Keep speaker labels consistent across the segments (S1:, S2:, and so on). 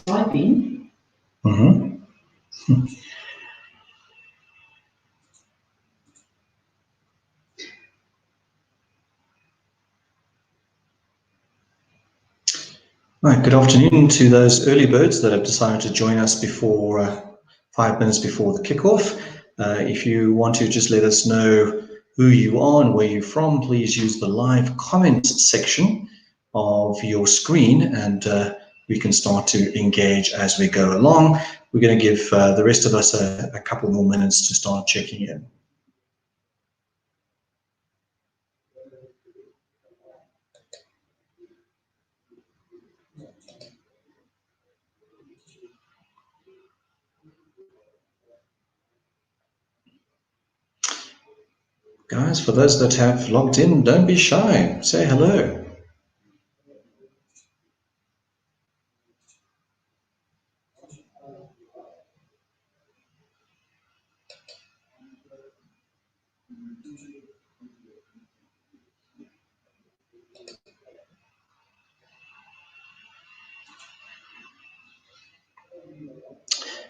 S1: Typing.
S2: Right, good afternoon to those early birds that have decided to join us before 5 minutes before the kickoff. If you want to just let us know who you are and where you're from, please use the live comments section of your screen, and we can start to engage as we go along. We're going to give the rest of us a couple more minutes to start checking in. Guys, for those that have logged in, don't be shy. Say hello.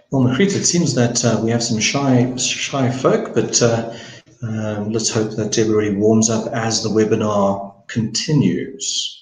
S2: Well, Makrit, it seems that we have some shy folk, but let's hope that everybody warms up as the webinar continues.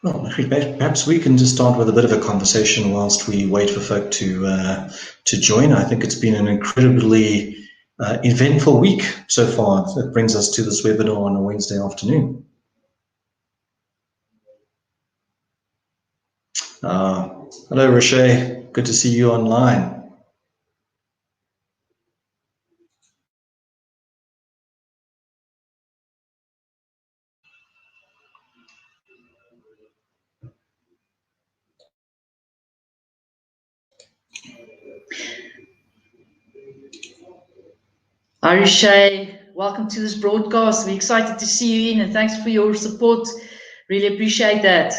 S2: Well, perhaps we can just start with a bit of a conversation whilst we wait for folk to join. I think it's been an incredibly eventful week so far. That brings us to this webinar on a Wednesday afternoon. Hello, Roche. Good to see you online.
S1: Hi, Rishay. Welcome to this broadcast. We're excited to see you in, and thanks for your support. Really appreciate that.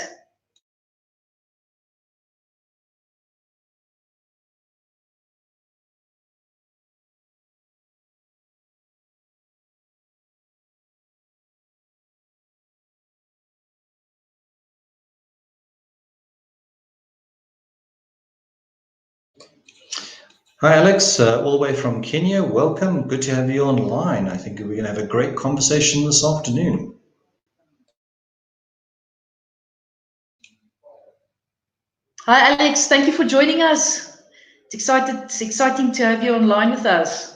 S2: Hi, Alex, all the way from Kenya. Welcome. Good to have you online. I think we're going to have a great conversation this afternoon.
S1: Hi, Alex. Thank you for joining us. It's exciting to have you online with us.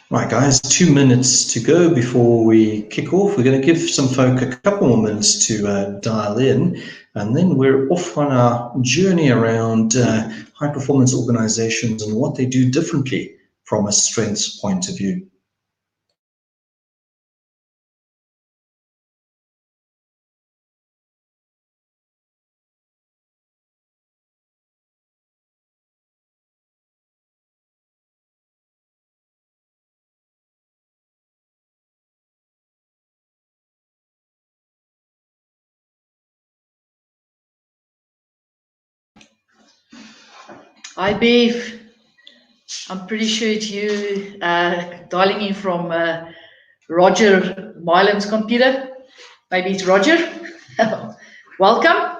S2: Right, guys, 2 minutes to go before we kick off. We're going to give some folk a couple more minutes to dial in, and then we're off on our journey around high-performance organizations and what they do differently from a strengths point of view.
S1: Hi, Beef. I'm pretty sure it's you dialing in from Roger Milam's computer. Maybe it's Roger. Welcome.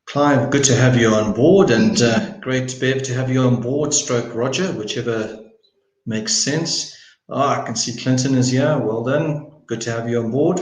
S2: Clive, good to have you on board, and great, Bev, to have you on board, stroke Roger, whichever makes sense. I can see Clinton is here. Well done. Good to have you on board.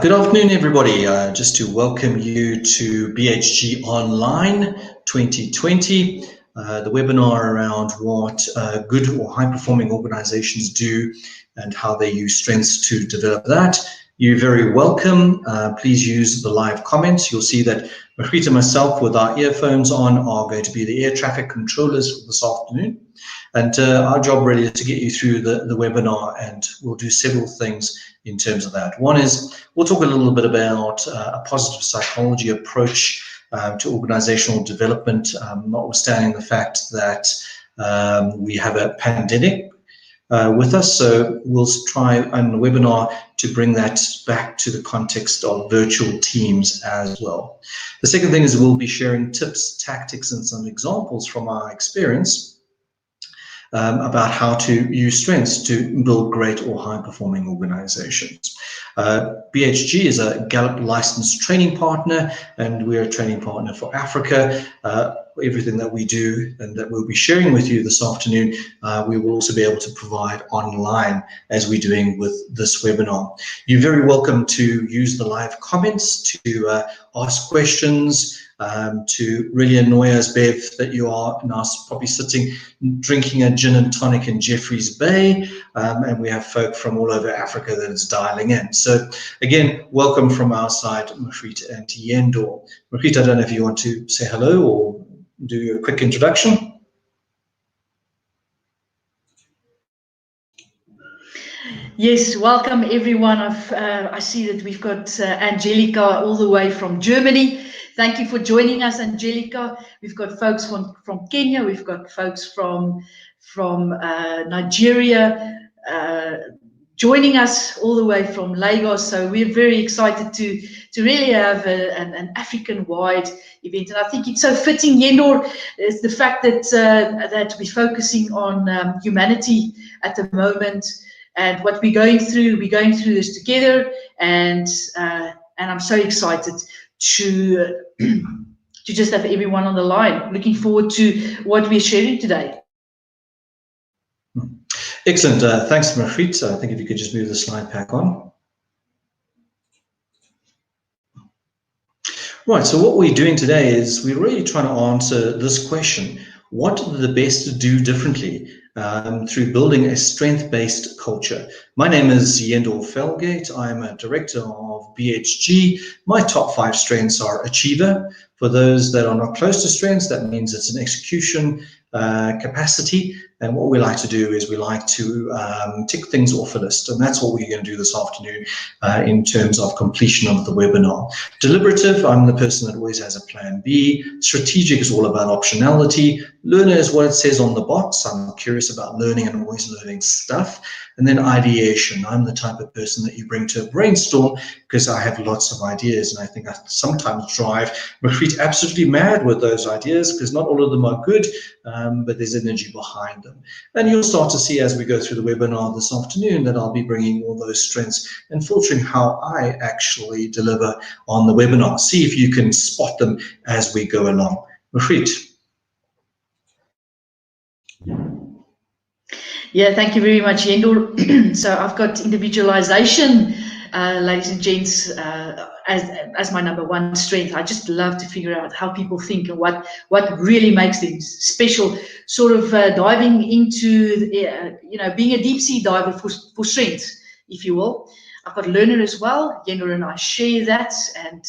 S2: Good afternoon, everybody. Just to welcome you to BHG Online 2020, the webinar around what good or high-performing organizations do and how they use strengths to develop that. You're very welcome. Please use the live comments. You'll see that Margriet and myself with our earphones on are going to be the air traffic controllers for this afternoon. And our job really is to get you through the webinar, and we'll do several things in terms of that. One is we'll talk a little bit about a positive psychology approach to organizational development, notwithstanding the fact that we have a pandemic with us. So we'll try on the webinar to bring that back to the context of virtual teams as well. The second thing is we'll be sharing tips, tactics, and some examples from our experience about how to use strengths to build great or high-performing organizations. BHG is a Gallup licensed training partner, and we're a training partner for Africa. Everything that we do and that we'll be sharing with you this afternoon, we will also be able to provide online as we're doing with this webinar. You're very welcome to use the live comments to ask questions, to really annoy us, Bev, that you are now probably sitting drinking a gin and tonic in Jeffreys Bay, and we have folk from all over Africa that is dialing in. So again, welcome from our side, Margriet and Yendor. Margriet, I don't know if you want to say hello or do a quick introduction.
S1: Yes, welcome everyone. I see that we've got Angelica all the way from Germany. Thank you for joining us, Angelica. We've got folks from Kenya. We've got folks from Nigeria joining us all the way from Lagos. So we're very excited to really have an African-wide event. And I think it's so fitting, Yendor, is the fact that that we're focusing on humanity at the moment. And what we're going through this together, and I'm so excited to just have everyone on the line. Looking forward to what we're sharing today.
S2: Excellent. Thanks, Margriet. I think if you could just move the slide pack on. Right, so what we're doing today is we're really trying to answer this question: what do the best do differently through building a strength-based culture? My name is Yendor Felgate. I'm a director of BHG. My top 5 strengths are achiever. For those that are not close to strengths, that means it's an execution capacity. And what we like to do is we like to tick things off a list. And that's what we're going to do this afternoon in terms of completion of the webinar. Deliberative, I'm the person that always has a plan B. Strategic is all about optionality. Learner is what it says on the box. I'm curious curious about learning and always learning stuff. And then ideation. I'm the type of person that you bring to a brainstorm because I have lots of ideas, and I think I sometimes drive Macrete absolutely mad with those ideas because not all of them are good, but there's energy behind them. And you'll start to see as we go through the webinar this afternoon that I'll be bringing all those strengths and filtering how I actually deliver on the webinar. See if you can spot them as we go along. Macrete.
S1: Yeah, thank you very much, Yendor. So I've got individualization, ladies and gents, as my number one strength. I just love to figure out how people think and what really makes them special. Sort of diving into, being a deep sea diver for strength, if you will. I've got learner as well. Yendor and I share that, and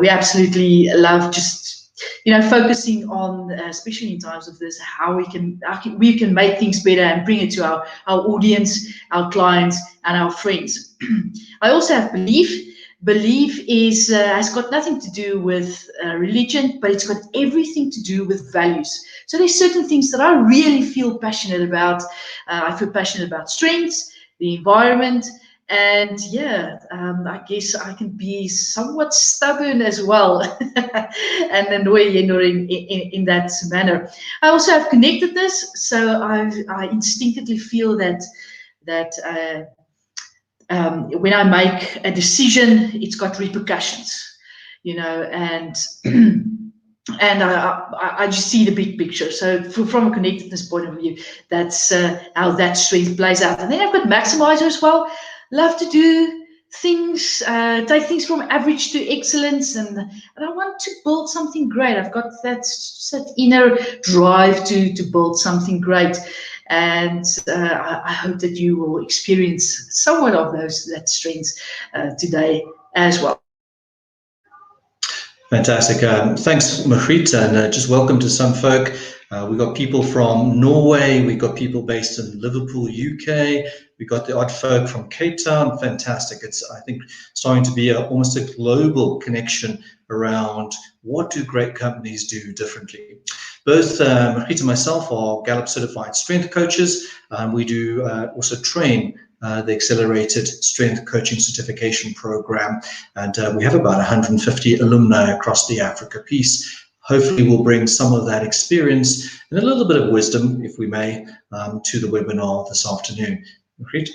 S1: we absolutely love just focusing on, especially in times of this, how we can make things better and bring it to our audience, our clients, and our friends. I also have belief. Belief has got nothing to do with religion, but it's got everything to do with values. So there's certain things that I really feel passionate about. I feel passionate about strengths, the environment, and I guess I can be somewhat stubborn as well and annoy in that manner. I also have connectedness, so I instinctively feel that when I make a decision, it's got repercussions, and and I just see the big picture. So from a connectedness point of view, that's how that strength plays out. And then I've got maximizer as well. Love to do things, take things from average to excellence, and I want to build something great. I've got that inner drive to build something great, and I hope that you will experience somewhat of that strengths today as well.
S2: Fantastic. Thanks, Macrete, and just welcome to some folk. We've got people from Norway, we've got people based in Liverpool, UK, we've got the odd folk from Cape Town. Fantastic. It's, I think, starting to be almost a global connection around what do great companies do differently. Both Macrete and myself are Gallup certified strength coaches. We do also train the Accelerated Strength Coaching Certification Program, and we have about 150 alumni across the Africa piece. Hopefully we'll bring some of that experience and a little bit of wisdom, if we may, to the webinar this afternoon. Macrete?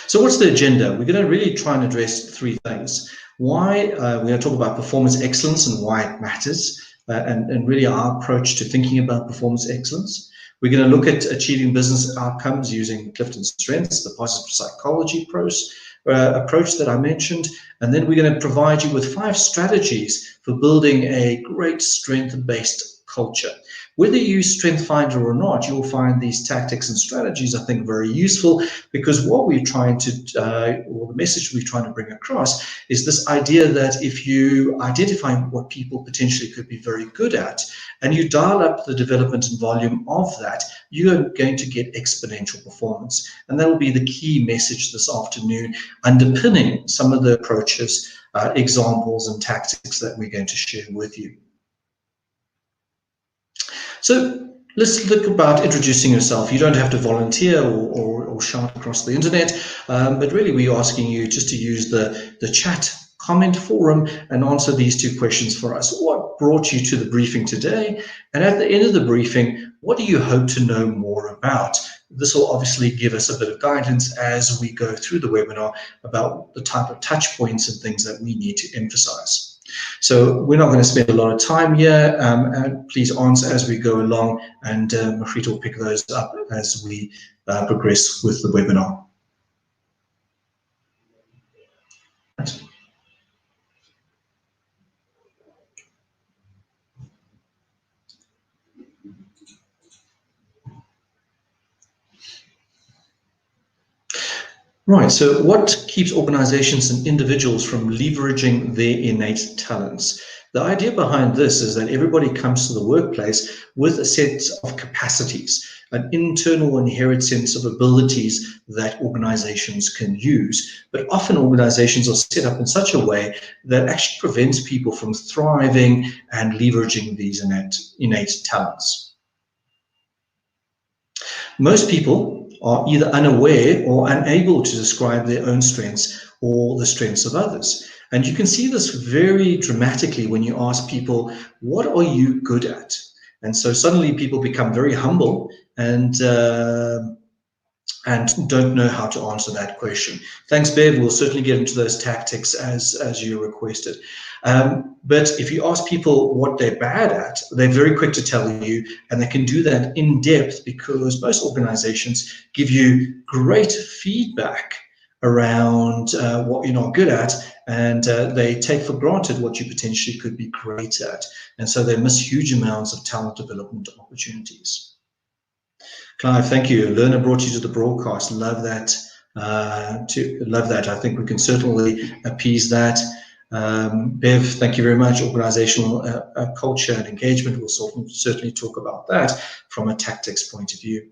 S2: So what's the agenda? We're going to really try and address three things. Why, we're going to talk about performance excellence and why it matters, and really our approach to thinking about performance excellence. We're going to look at achieving business outcomes using CliftonStrengths, the positive psychology approach that I mentioned. And then we're going to provide you with 5 strategies for building a great strength-based culture. Whether you use Strength Finder or not, you'll find these tactics and strategies, I think, very useful, because what we're trying to, or the message we're trying to bring across is this idea that if you identify what people potentially could be very good at, and you dial up the development and volume of that, you are going to get exponential performance. And that will be the key message this afternoon, underpinning some of the approaches, examples, and tactics that we're going to share with you. So let's look about introducing yourself. You don't have to volunteer or shout across the internet, but really we're asking you just to use the chat comment forum and answer these 2 questions for us. What brought you to the briefing today? And at the end of the briefing, what do you hope to know more about? This will obviously give us a bit of guidance as we go through the webinar about the type of touch points and things that we need to emphasize. So we're not going to spend a lot of time here, and please answer as we go along, and Macrete will pick those up as we progress with the webinar. Right, so what keeps organizations and individuals from leveraging their innate talents? The idea behind this is that everybody comes to the workplace with a set of capacities, an internal inherent sense of abilities that organizations can use. But often organizations are set up in such a way that actually prevents people from thriving and leveraging these innate talents. Most people are either unaware or unable to describe their own strengths or the strengths of others. And you can see this very dramatically when you ask people, what are you good at? And so suddenly people become very humble and don't know how to answer that question. Thanks, Bev. We'll certainly get into those tactics as you requested. But if you ask people what they're bad at, they're very quick to tell you, and they can do that in depth because most organizations give you great feedback around what you're not good at, and they take for granted what you potentially could be great at. And so they miss huge amounts of talent development opportunities. Clive, thank you. A learner brought you to the broadcast. Love that. Love that. I think we can certainly appease that. Bev, thank you very much. Organizational culture and engagement. We'll certainly talk about that from a tactics point of view.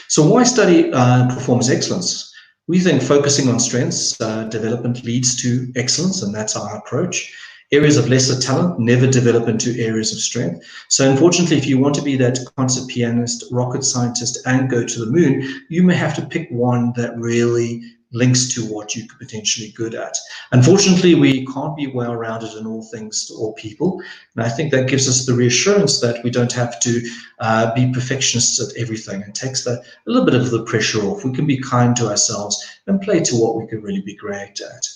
S2: So why study performance excellence? We think focusing on strengths development leads to excellence, and that's our approach. Areas of lesser talent never develop into areas of strength. So unfortunately, if you want to be that concert pianist, rocket scientist, and go to the moon, you may have to pick one that really links to what you could potentially be good at. Unfortunately, we can't be well-rounded in all things to all people. And I think that gives us the reassurance that we don't have to be perfectionists at everything, and takes a little bit of the pressure off. We can be kind to ourselves and play to what we can really be great at.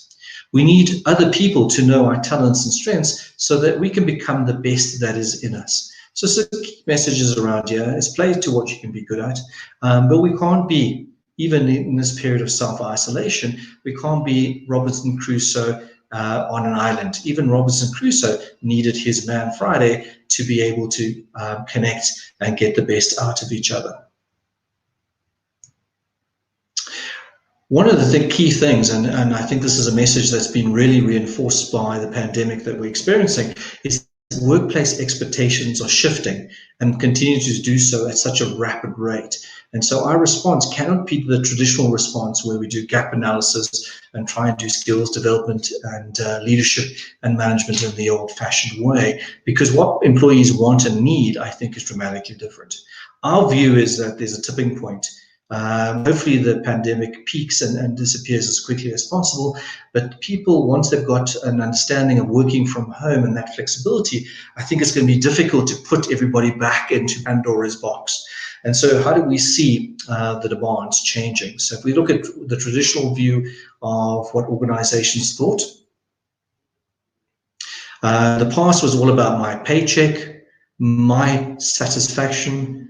S2: We need other people to know our talents and strengths so that we can become the best that is in us. So some key messages around here is play to what you can be good at, but we can't be, even in this period of self-isolation, we can't be Robinson Crusoe on an island. Even Robinson Crusoe needed his man Friday to be able to connect and get the best out of each other. One of the key things, and I think this is a message that's been really reinforced by the pandemic that we're experiencing, is workplace expectations are shifting and continue to do so at such a rapid rate. And so our response cannot be the traditional response where we do gap analysis and try and do skills development and leadership and management in the old-fashioned way, because what employees want and need, I think, is dramatically different. Our view is that there's a tipping point. Hopefully the pandemic peaks and disappears as quickly as possible, but people, once they've got an understanding of working from home and that flexibility, I think it's going to be difficult to put everybody back into Pandora's box. And so how do we see the demands changing? So if we look at the traditional view of what organizations thought, the past was all about my paycheck, my satisfaction,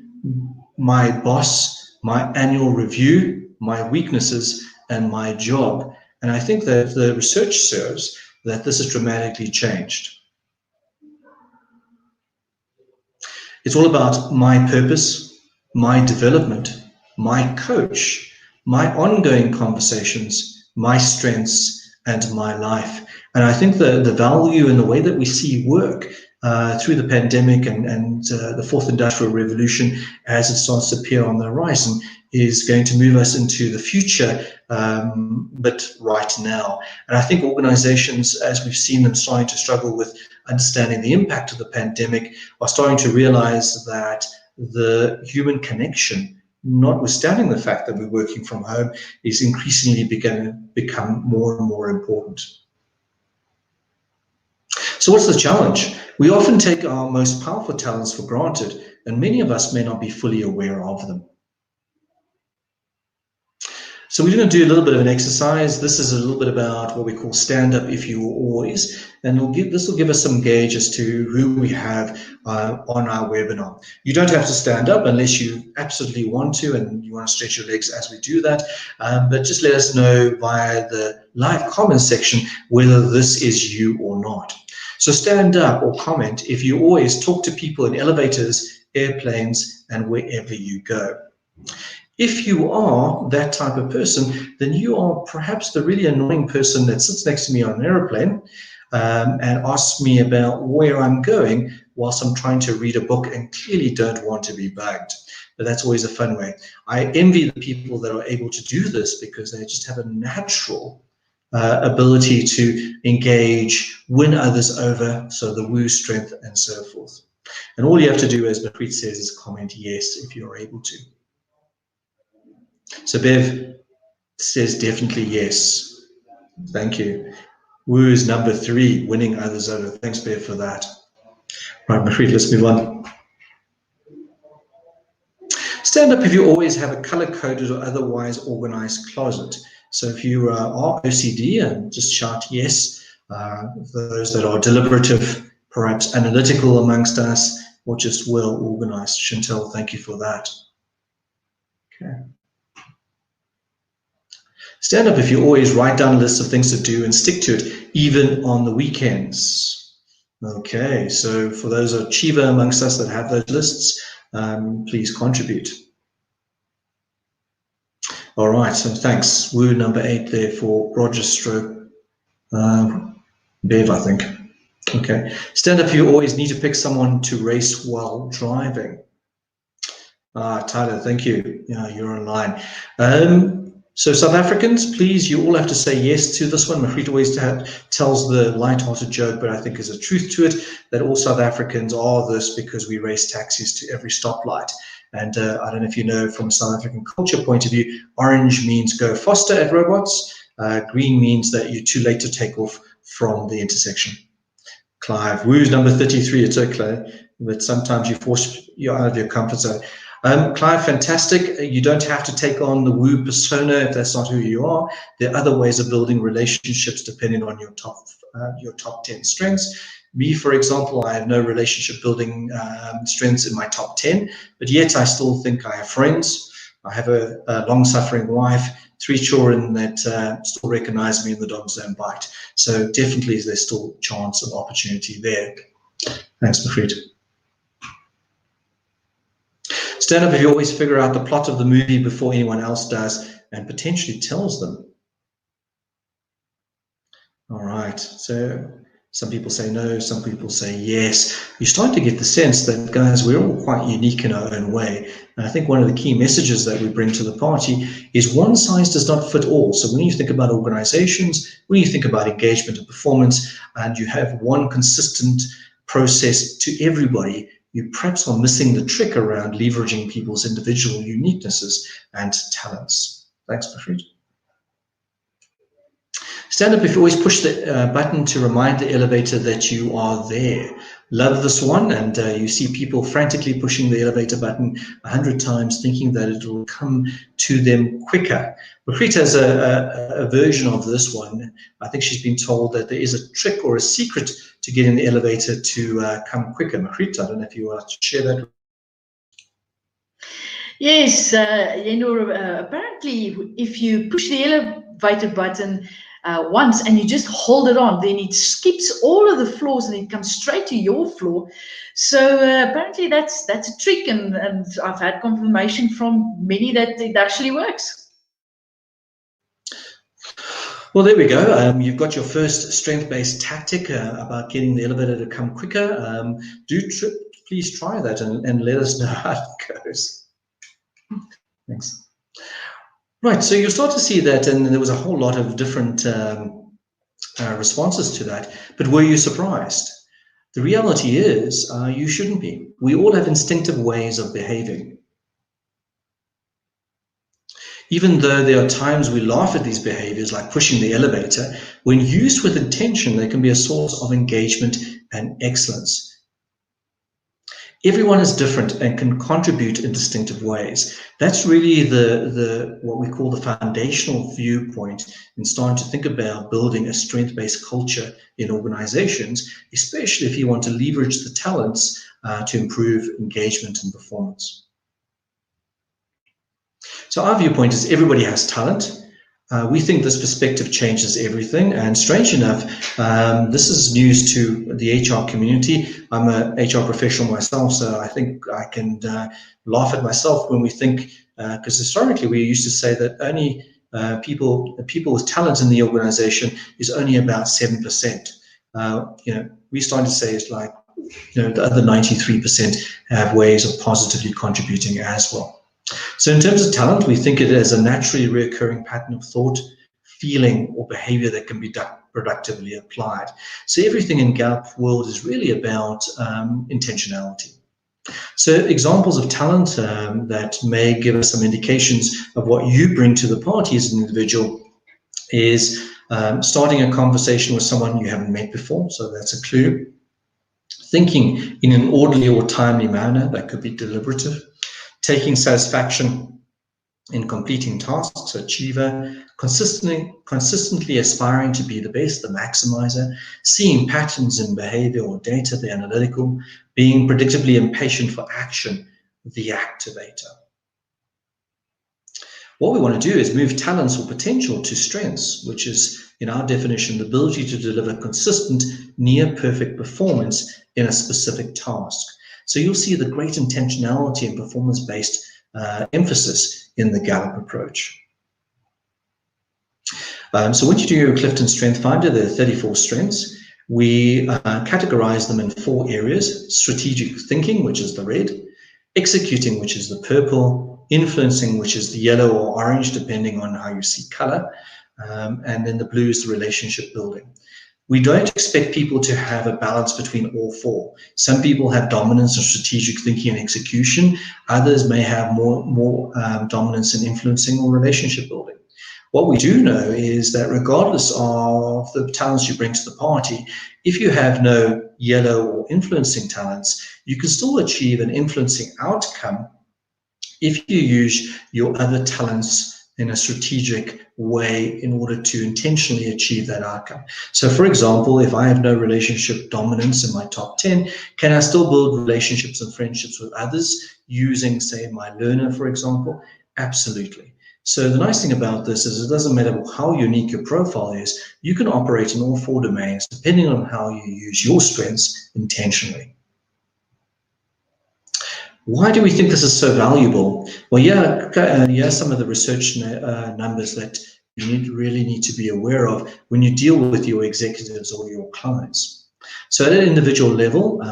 S2: my boss, my annual review, my weaknesses, and my job. And I think that the research shows that this has dramatically changed. It's all about my purpose, my development, my coach, my ongoing conversations, my strengths, and my life. And I think the value in the way that we see work through the pandemic and the fourth industrial revolution, as it starts to appear on the horizon, is going to move us into the future, but right now. And I think organizations, as we've seen them starting to struggle with understanding the impact of the pandemic, are starting to realize that the human connection, notwithstanding the fact that we're working from home, is increasingly become more and more important. So what's the challenge? We often take our most powerful talents for granted, and many of us may not be fully aware of them. So we're going to do a little bit of an exercise. This is a little bit about what we call stand up if you were always, and this will give us some gauge as to who we have on our webinar. You don't have to stand up unless you absolutely want to and you want to stretch your legs as we do that, but just let us know via the live comments section whether this is you or not. So stand up or comment if you always talk to people in elevators, airplanes, and wherever you go. If you are that type of person, then you are perhaps the really annoying person that sits next to me on an airplane and asks me about where I'm going whilst I'm trying to read a book and clearly don't want to be bugged. But that's always a fun way. I envy the people that are able to do this because they just have a natural ability to engage, win others over, so the woo strength and so forth. And all you have to do, as Bakrit says, is comment yes if you're able to. So Bev says definitely yes. Thank you. Woo is number 3, winning others over. Thanks, Bev, for that. Right, Mafreed, let's move on. Stand up if you always have a color-coded or otherwise organized closet. So if you are OCD, just shout yes. Those that are deliberative, perhaps analytical amongst us, or just well organized. Chantel, thank you for that. Okay. Stand up if you always write down lists of things to do and stick to it, even on the weekends. Okay, so for those achiever amongst us that have those lists, please contribute. All right, so thanks. Woo, number 8 there for Roger Stroke. Bev, I think. Okay. Stand up, you always need to pick someone to race while driving. Tyler, thank you. Yeah, you're online. So South Africans, please, you all have to say yes to this one. Mafreed always tells the light-hearted joke, but I think there's a truth to it, that all South Africans are this because we race taxis to every stoplight. And I don't know if you know, from a South African culture point of view, orange means go faster at robots. Green means that you're too late to take off from the intersection. Clive, woo's number 33, it's okay, but sometimes you're out of your comfort zone. Clive, fantastic. You don't have to take on the woo persona if that's not who you are. There are other ways of building relationships depending on your top 10 strengths. Me, for example, I have no relationship building strengths in my top 10, but yet I still think I have friends. I have a long-suffering wife, 3 children that still recognize me in the dogs don't bite. So definitely there's still chance of opportunity there. Thanks, Mafreed. Stand up if you always figure out the plot of the movie before anyone else does and potentially tells them. All right, so some people say no, some people say yes. You start to get the sense that, guys, we're all quite unique in our own way. And I think one of the key messages that we bring to the party is one size does not fit all. So when you think about organizations, when you think about engagement and performance, and you have one consistent process to everybody, you perhaps are missing the trick around leveraging people's individual uniquenesses and talents. Thanks, Mafreed. Stand up if you always push the button to remind the elevator that you are there. Love this one, and you see people frantically pushing the elevator button 100 times thinking that it will come to them quicker. Mafreed has a version of this one. I think she's been told that there is a trick or a secret to getting the elevator to come quicker. Mafreed, I don't know if you want to share that.
S1: Yes, apparently if you push the elevator button once and you just hold it on, then it skips all of the floors and it comes straight to your floor. So apparently that's a trick, and I've had confirmation from many that it actually works.
S2: Well, there we go. You've got your first strength-based tactic about getting the elevator to come quicker. Please try that and let us know how it goes. Thanks. Right, so you'll start to see that, and there was a whole lot of different responses to that, but were you surprised? The reality is you shouldn't be. We all have instinctive ways of behaving. Even though there are times we laugh at these behaviors, like pushing the elevator, when used with intention, they can be a source of engagement and excellence. Everyone is different and can contribute in distinctive ways. That's really the what we call the foundational viewpoint in starting to think about building a strength-based culture in organizations, especially if you want to leverage the talents to improve engagement and performance. So our viewpoint is everybody has talent. We think this perspective changes everything, and strange enough, this is news to the HR community. I'm an HR professional myself, so I think I can laugh at myself when we think, because historically we used to say that only people with talent in the organization is only about 7%. We started to say it's like, the other 93% have ways of positively contributing as well. So in terms of talent, we think it as a naturally recurring pattern of thought, feeling, or behavior that can be productively applied. So everything in Gallup world is really about intentionality. So examples of talent that may give us some indications of what you bring to the party as an individual is starting a conversation with someone you haven't met before, so that's a clue. Thinking in an orderly or timely manner, that could be deliberative. Taking satisfaction in completing tasks, achiever. Consistently aspiring to be the best, the maximizer. Seeing patterns in behavior or data, the analytical. Being predictably impatient for action, the activator. What we want to do is move talents or potential to strengths, which is, in our definition, the ability to deliver consistent, near-perfect performance in a specific task. So you'll see the great intentionality and performance-based emphasis in the Gallup approach. So when you do your Clifton Strength Finder, there are 34 strengths. We categorize them in 4 areas: strategic thinking, which is the red; executing, which is the purple; influencing, which is the yellow or orange, depending on how you see color; and then the blue is the relationship building. We don't expect people to have a balance between all 4. Some people have dominance in strategic thinking and execution. Others may have more dominance in influencing or relationship building. What we do know is that regardless of the talents you bring to the party, if you have no yellow or influencing talents, you can still achieve an influencing outcome if you use your other talents in a strategic way in order to intentionally achieve that outcome. So for example, if I have no relationship dominance in my top 10, can I still build relationships and friendships with others using, say, my learner, for example? Absolutely. So the nice thing about this is it doesn't matter how unique your profile is, you can operate in all 4 domains depending on how you use your strengths intentionally. Why do we think this is so valuable? Well, yeah, some of the research numbers that you really need to be aware of when you deal with your executives or your clients. So at an individual level,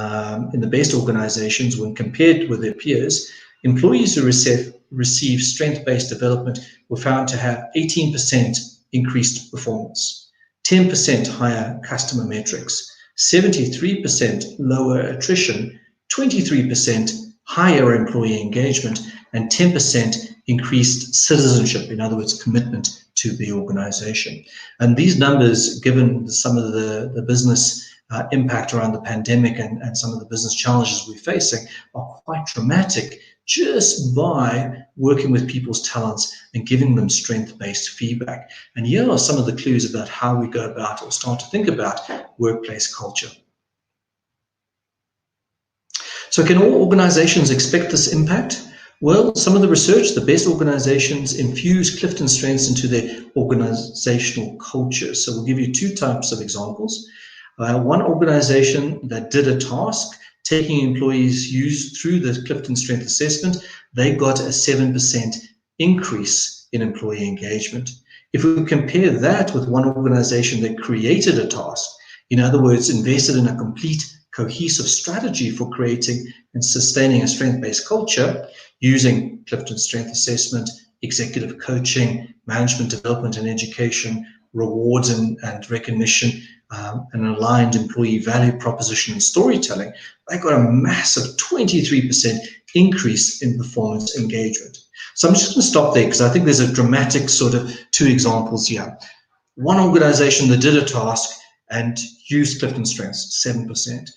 S2: in the best organizations, when compared with their peers, employees who receive strength-based development were found to have 18% increased performance, 10% higher customer metrics, 73% lower attrition, 23% higher employee engagement, and 10% increased citizenship, in other words, commitment to the organization. And these numbers, given some of the business impact around the pandemic and some of the business challenges we're facing, are quite dramatic just by working with people's talents and giving them strength-based feedback. And here are some of the clues about how we go about or start to think about workplace culture. So can all organizations expect this impact? Well, some of the research, the best organizations infuse Clifton Strengths into their organizational culture. So we'll give you 2 types of examples. One organization that did a task, taking employees used through the Clifton Strength Assessment, they got a 7% increase in employee engagement. If we compare that with one organization that created a task, in other words, invested in a complete cohesive strategy for creating and sustaining a strength-based culture using Clifton Strength Assessment, executive coaching, management development and education, rewards and recognition, an aligned employee value proposition and storytelling, they got a massive 23% increase in performance engagement. So I'm just going to stop there because I think there's a dramatic sort of 2 examples here. One organization that did a task and used Clifton Strengths, 7%.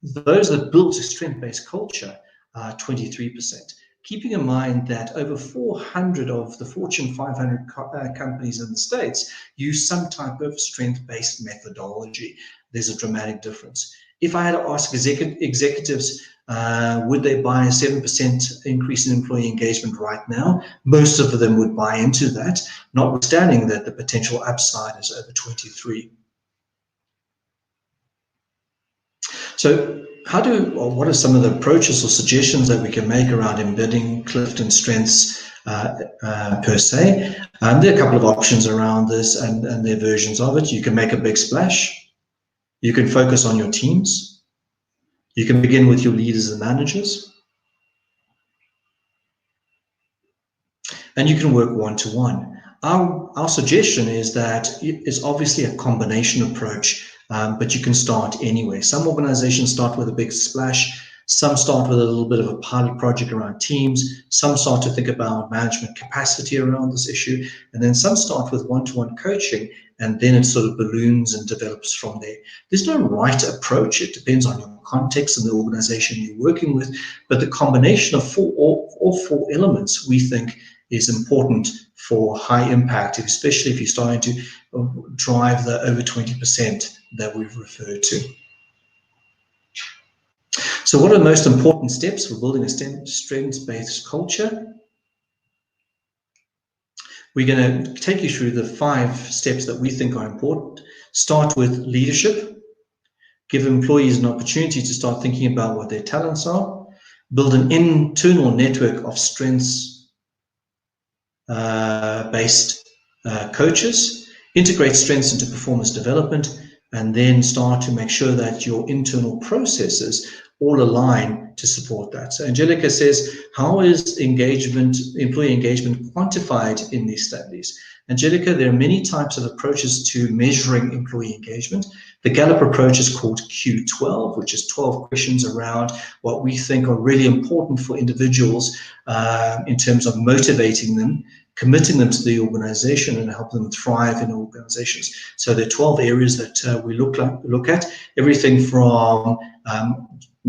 S2: Those that built a strength-based culture, 23%. Keeping in mind that over 400 of the Fortune 500 companies in the States use some type of strength-based methodology. There's a dramatic difference. If I had to ask executives, would they buy a 7% increase in employee engagement right now? Most of them would buy into that, notwithstanding that the potential upside is over 23. So what are some of the approaches or suggestions that we can make around embedding Clifton Strengths per se? There are a couple of options around this and their versions of it. You can make a big splash. You can focus on your teams. You can begin with your leaders and managers. And you can work one-to-one. Our suggestion is that it's obviously a combination approach, but you can start anyway. Some organizations start with a big splash. Some start with a little bit of a pilot project around teams. Some start to think about management capacity around this issue. And then some start with one-to-one coaching, and then it sort of balloons and develops from there. There's no right approach. It depends on your context and the organization you're working with. But the combination of all four elements, we think, is important for high impact, especially if you're starting to drive the over 20% that we've referred to. So what are the most important steps for building a strengths-based culture? We're going to take you through the 5 steps that we think are important. Start with leadership. Give employees an opportunity to start thinking about what their talents are. Build an internal network of strengths based coaches. Integrate strengths into performance development, and then start to make sure that your internal processes all align to support that. So Angelica says, how is employee engagement quantified in these studies? Angelica, there are many types of approaches to measuring employee engagement. The Gallup approach is called Q12, which is 12 questions around what we think are really important for individuals in terms of motivating them, committing them to the organization, and helping them thrive in organizations. So there are 12 areas that we look at, everything from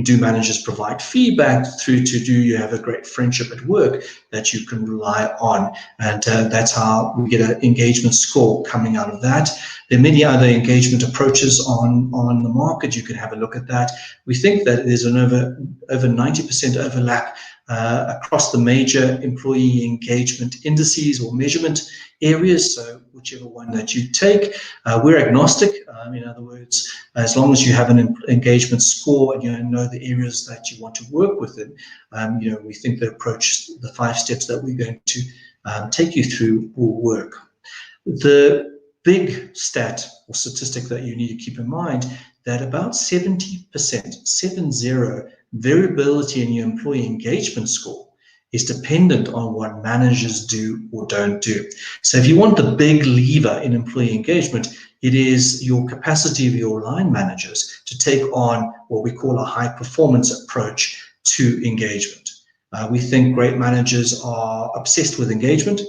S2: do managers provide feedback through to do you have a great friendship at work that you can rely on, and that's how we get an engagement score coming out of that. There are many other engagement approaches on the market. You can have a look at that. We think that there's an over 90% overlap across the major employee engagement indices or measurement areas, so whichever one that you take. We're agnostic. In other words, as long as you have an engagement score and you know the areas that you want to work within, we think the approach, the 5 steps that we're going to take you through will work. The big stat or statistic that you need to keep in mind that about 70% variability in your employee engagement score is dependent on what managers do or don't do. So if you want the big lever in employee engagement, it is your capacity of your line managers to take on what we call a high performance approach to engagement. We think great managers are obsessed with engagement,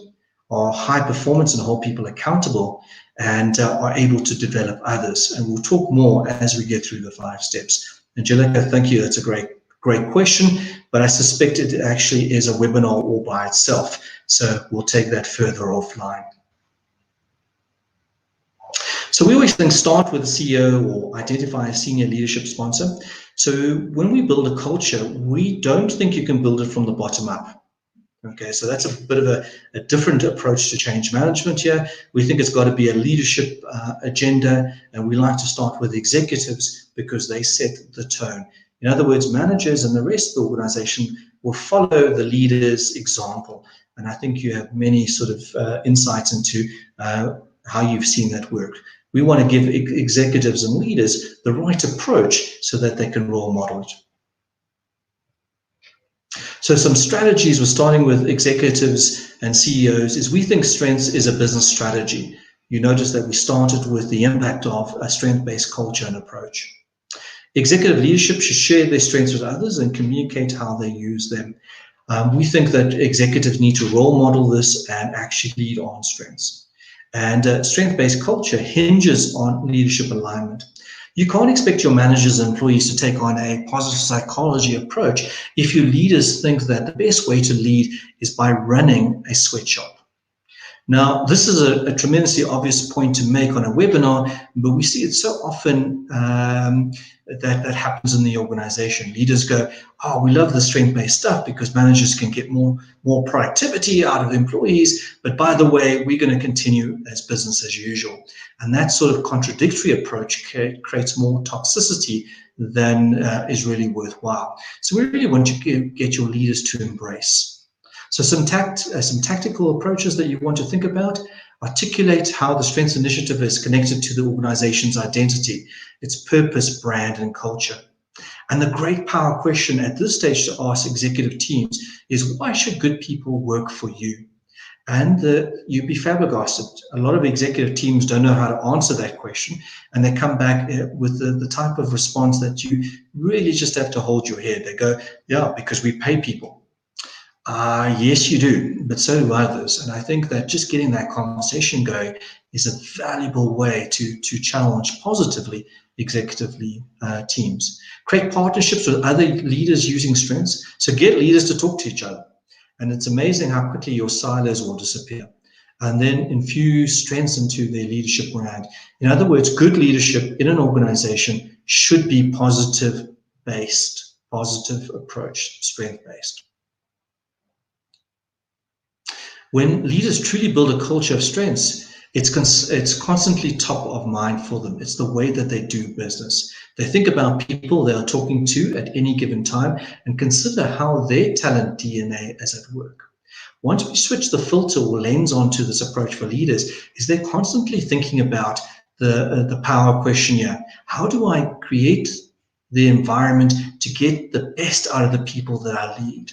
S2: are high performance and hold people accountable, and are able to develop others. And we'll talk more as we get through the 5 steps. Angelica, thank you. That's a great question, but I suspect it actually is a webinar all by itself. So we'll take that further offline. So we always think start with the CEO or identify a senior leadership sponsor. So when we build a culture, we don't think you can build it from the bottom up. Okay, so that's a bit of a different approach to change management here. We think it's got to be a leadership agenda, and we like to start with executives because they set the tone. In other words, managers and the rest of the organization will follow the leader's example. And I think you have many sort of insights into how you've seen that work. We want to give executives and leaders the right approach so that they can role model it. So some strategies, we're starting with executives and CEOs, is we think strengths is a business strategy. You notice that we started with the impact of a strength-based culture and approach. Executive leadership should share their strengths with others and communicate how they use them. We think that executives need to role model this and actually lead on strengths. And strength-based culture hinges on leadership alignment. You can't expect your managers and employees to take on a positive psychology approach if your leaders think that the best way to lead is by running a sweatshop. Now, this is a tremendously obvious point to make on a webinar, but we see it so often that happens in the organization. Leaders go, oh, we love the strength-based stuff because managers can get more productivity out of employees, but by the way, we're going to continue as business as usual. And that sort of contradictory approach creates more toxicity than is really worthwhile. So we really want to get your leaders to embrace. So some tactical approaches that you want to think about: articulate how the Strengths Initiative is connected to the organization's identity, its purpose, brand, and culture. And the great power question at this stage to ask executive teams is, why should good people work for you? And you'd be flabbergasted. A lot of executive teams don't know how to answer that question, and they come back with the type of response that you really just have to hold your head. They go, yeah, because we pay people. Yes, you do, but so do others. And I think that just getting that conversation going is a valuable way to challenge positively executively teams. Create partnerships with other leaders using strengths. So get leaders to talk to each other. And it's amazing how quickly your silos will disappear. And then infuse strengths into their leadership brand. In other words, good leadership in an organization should be positive-based, positive approach, strength-based. When leaders truly build a culture of strengths, it's constantly top of mind for them. It's the way that they do business. They think about people they are talking to at any given time and consider how their talent DNA is at work. Once we switch the filter or lens onto this approach for leaders, is they're constantly thinking about the power question here. How do I create the environment to get the best out of the people that I lead?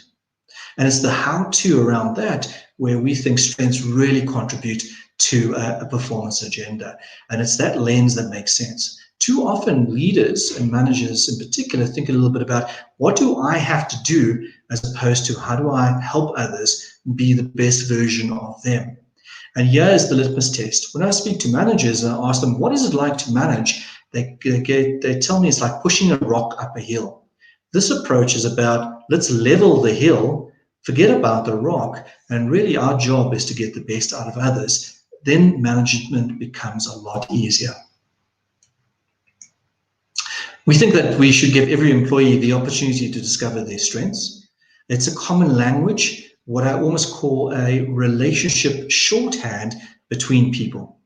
S2: And it's the how-to around that where we think strengths really contribute to a performance agenda. And it's that lens that makes sense. Too often, leaders and managers in particular think a little bit about what do I have to do as opposed to how do I help others be the best version of them. And here's the litmus test. When I speak to managers and I ask them, what is it like to manage? They tell me it's like pushing a rock up a hill. This approach is about let's level the hill, forget about the rock, and really our job is to get the best out of others. Then management becomes a lot easier. We think that we should give every employee the opportunity to discover their strengths. It's a common language, what I almost call a relationship shorthand between people.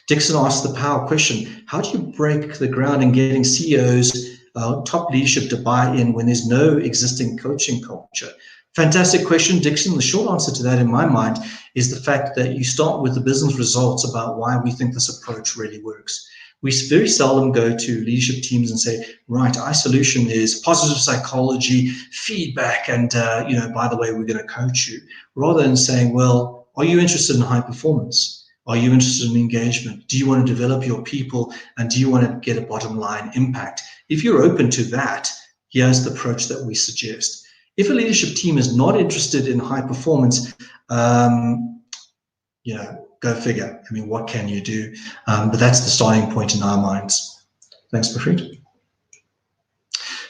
S2: Dixon asked the power question, how do you break the ground in getting CEOs, top leadership to buy in when there's no existing coaching culture? Fantastic question, Dixon. The short answer to that in my mind is the fact that you start with the business results about why we think this approach really works. We very seldom go to leadership teams and say, right, our solution is positive psychology, feedback, and by the way, we're going to coach you. Rather than saying, well, are you interested in high performance? Are you interested in engagement? Do you want to develop your people? And do you want to get a bottom line impact? If you're open to that, here's the approach that we suggest. If a leadership team is not interested in high performance, go figure. I mean, what can you do? But that's the starting point in our minds. Thanks, Bafrit.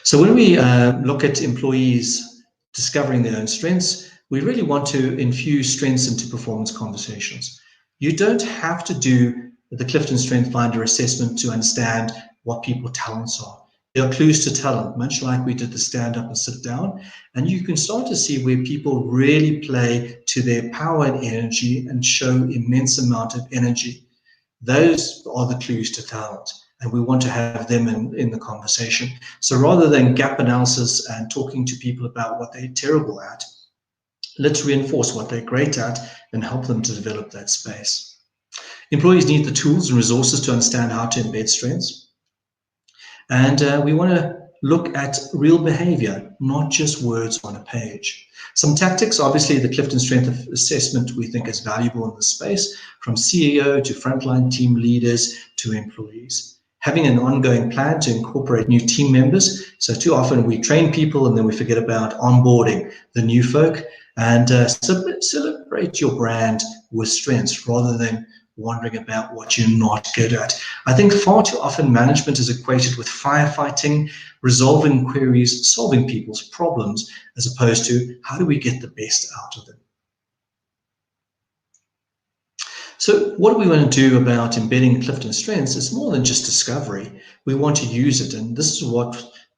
S2: So when we look at employees discovering their own strengths, we really want to infuse strengths into performance conversations. You don't have to do the Clifton Strength Finder assessment to understand what people's talents are. There are clues to talent, much like we did the stand up and sit down, and you can start to see where people really play to their power and energy and show immense amount of energy. Those are the clues to talent, and we want to have them in the conversation. So rather than gap analysis and talking to people about what they're terrible at, let's reinforce what they're great at and help them to develop that space. Employees need the tools and resources to understand how to embed strengths. And we want to look at real behavior, not just words on a page. Some tactics, obviously the Clifton Strength Assessment we think is valuable in this space, from CEO to frontline team leaders to employees. Having an ongoing plan to incorporate new team members. So too often we train people and then we forget about onboarding the new folk, and celebrate your brand with strengths rather than wondering about what you're not good at. I think far too often management is equated with firefighting, resolving queries, solving people's problems, as opposed to how do we get the best out of them. So what do we want to do about embedding Clifton Strengths? It's more than just discovery. We want to use it, and this is why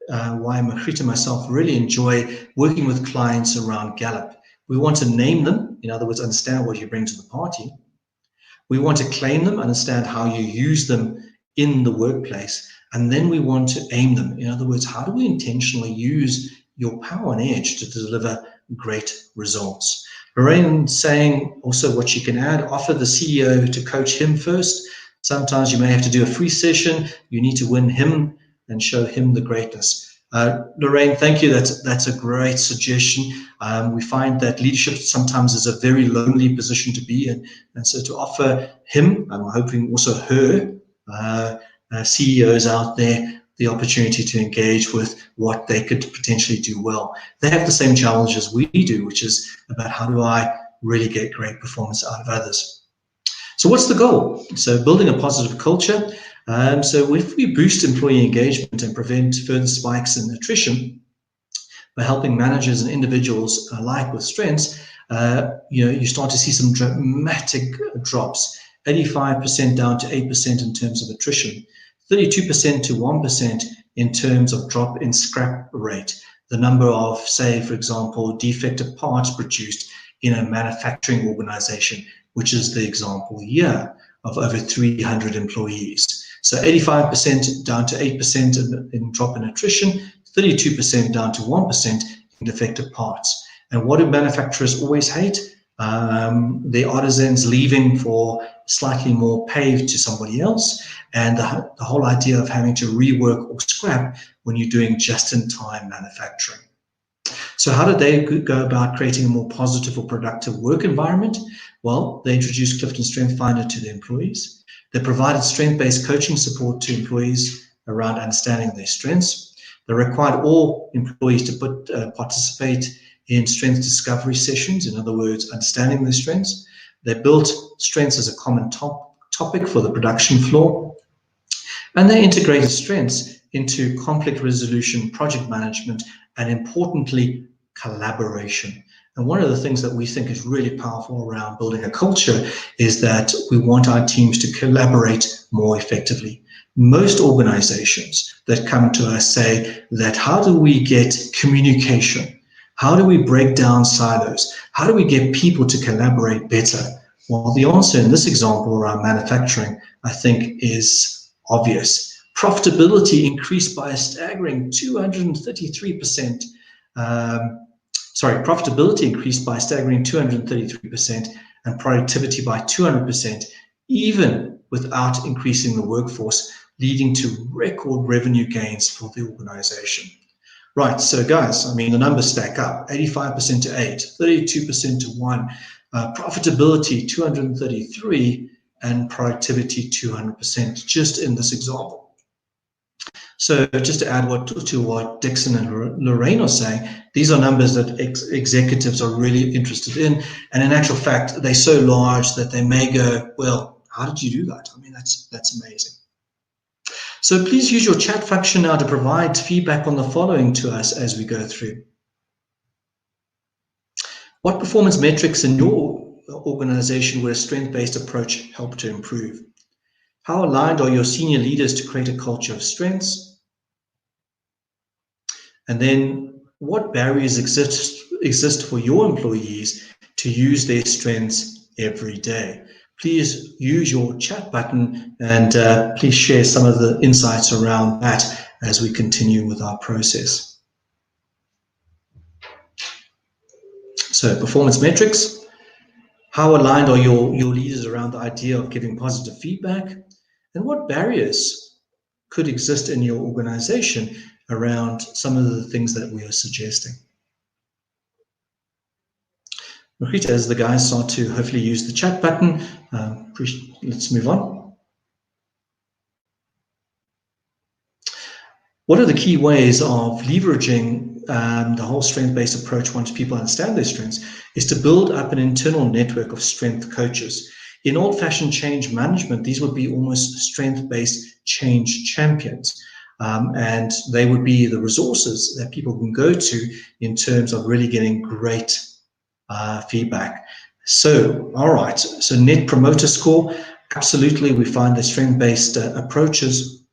S2: Makrita and myself really enjoy working with clients around Gallup. We want to name them, in other words, understand what you bring to the party. We want to claim them, understand how you use them in the workplace, and then we want to aim them. In other words, how do we intentionally use your power and edge to deliver great results? Lorraine saying also what you can add, offer the CEO to coach him first. Sometimes you may have to do a free session. You need to win him and show him the greatness. Lorraine, thank you. That's a great suggestion. We find that leadership sometimes is a very lonely position to be in, and so to offer him, I'm hoping also her, CEOs out there, the opportunity to engage with what they could potentially do well. They have the same challenge as we do, which is about how do I really get great performance out of others. So what's the goal? So building a positive culture. So if we boost employee engagement and prevent further spikes in attrition by helping managers and individuals alike with strengths, you start to see some dramatic drops, 85% down to 8% in terms of attrition, 32% to 1% in terms of drop in scrap rate, the number of, say, for example, defective parts produced in a manufacturing organization, which is the example here of over 300 employees. So 85% down to 8% in drop in attrition, 32% down to 1% in defective parts. And what do manufacturers always hate? The artisans leaving for slightly more pay to somebody else, and the whole idea of having to rework or scrap when you're doing just-in-time manufacturing. So how did they go about creating a more positive or productive work environment? Well, they introduced Clifton Strength Finder to the employees. They provided strength-based coaching support to employees around understanding their strengths. They required all employees to participate in strength discovery sessions, in other words, understanding their strengths. They built strengths as a common topic for the production floor. And they integrated strengths into conflict resolution, project management, and importantly, collaboration. And one of the things that we think is really powerful around building a culture is that we want our teams to collaborate more effectively. Most organizations that come to us say that how do we get communication? How do we break down silos? How do we get people to collaborate better? Well, the answer in this example around manufacturing, I think, is obvious. Profitability increased by a staggering 233%. Profitability increased by a staggering 233% and productivity by 200%, even without increasing the workforce, leading to record revenue gains for the organization. Right, so guys, I mean, the numbers stack up, 85% to 8, 32% to 1, profitability 233, and productivity 200%, just in this example. So just to add to what Dixon and Lorraine are saying, these are numbers that executives are really interested in. And in actual fact, they're so large that they may go, well, how did you do that? I mean, that's amazing. So please use your chat function now to provide feedback on the following to us as we go through. What performance metrics in your organization would a strength-based approach help to improve? How aligned are your senior leaders to create a culture of strengths? And then what barriers exist for your employees to use their strengths every day? Please use your chat button and please share some of the insights around that as we continue with our process. So performance metrics. How aligned are your leaders around the idea of giving positive feedback? And what barriers could exist in your organization around some of the things that we are suggesting? Marita, as the guys start to hopefully use the chat button, let's move on. What are the key ways of leveraging the whole strength-based approach once people understand their strengths is to build up an internal network of strength coaches. In old-fashioned change management, these would be almost strength-based change champions. And they would be the resources that people can go to in terms of really getting great feedback. So, all right, so net promoter score, absolutely, we find that strength-based approaches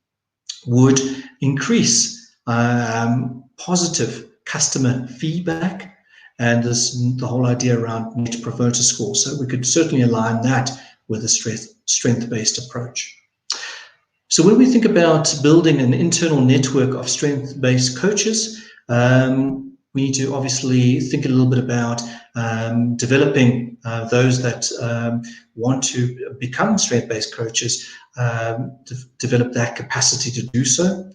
S2: would increase positive customer feedback, and the whole idea around net promoter score. So we could certainly align that with a strength-based approach. So when we think about building an internal network of strength-based coaches, we need to obviously think a little bit about developing those that want to become strength-based coaches, develop that capacity to do so.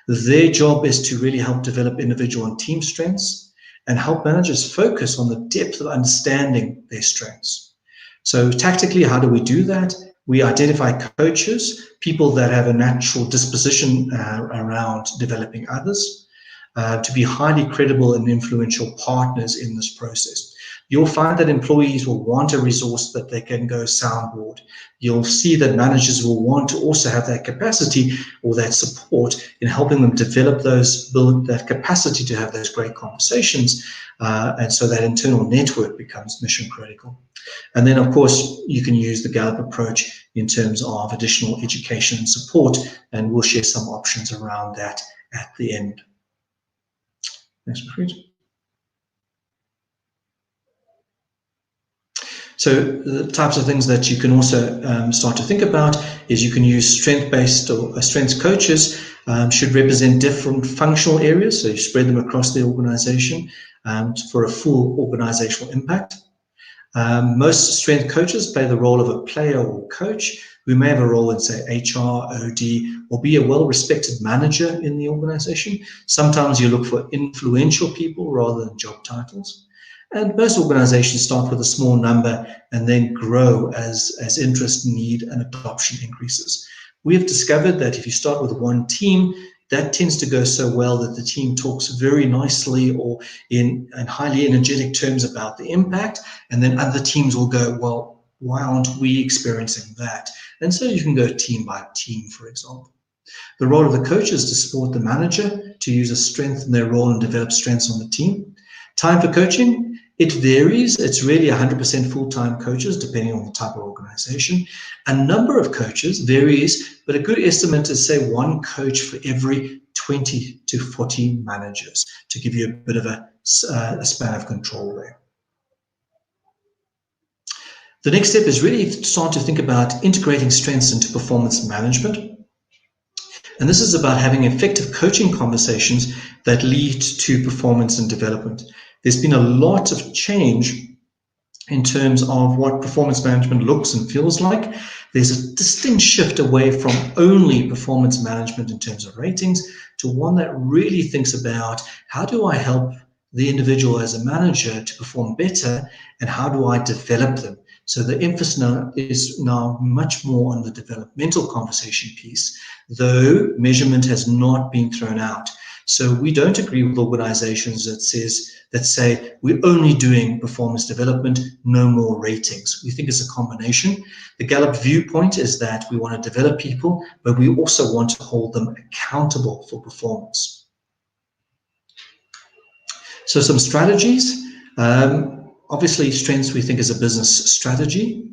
S2: Their job is to really help develop individual and team strengths and help managers focus on the depth of understanding their strengths. So tactically, how do we do that? We identify coaches, people that have a natural disposition around developing others, to be highly credible and influential partners in this process. You'll find that employees will want a resource that they can go soundboard. You'll see that managers will want to also have that capacity or that support in helping them develop build that capacity to have those great conversations. And so that internal network becomes mission critical. And then, of course, you can use the Gallup approach in terms of additional education and support, and we'll share some options around that at the end. Next, please. So the types of things that you can also start to think about is you can use strength-based or strengths coaches should represent different functional areas. So you spread them across the organization for a full organizational impact. Most strength coaches play the role of a player or coach who may have a role in, say, HR, OD, or be a well-respected manager in the organization. Sometimes you look for influential people rather than job titles. And most organizations start with a small number and then grow as interest, need, and adoption increases. We have discovered that if you start with one team, that tends to go so well that the team talks very nicely or in highly energetic terms about the impact, and then other teams will go, well, why aren't we experiencing that? And so you can go team by team, for example. The role of the coach is to support the manager to use a strength in their role and develop strengths on the team. Time for coaching, it varies. It's really 100% full-time coaches, depending on the type of organization. A number of coaches varies, but a good estimate is, say, one coach for every 20 to 40 managers, to give you a bit of a span of control there. The next step is really to start to think about integrating strengths into performance management. And this is about having effective coaching conversations that lead to performance and development. There's been a lot of change in terms of what performance management looks and feels like. There's a distinct shift away from only performance management in terms of ratings to one that really thinks about how do I help the individual as a manager to perform better and how do I develop them. So the emphasis now is much more on the developmental conversation piece, though measurement has not been thrown out. So we don't agree with organizations that say we're only doing performance development, no more ratings. We think it's a combination. The Gallup viewpoint is that we want to develop people, but we also want to hold them accountable for performance. So some strategies. Obviously, strengths we think is a business strategy.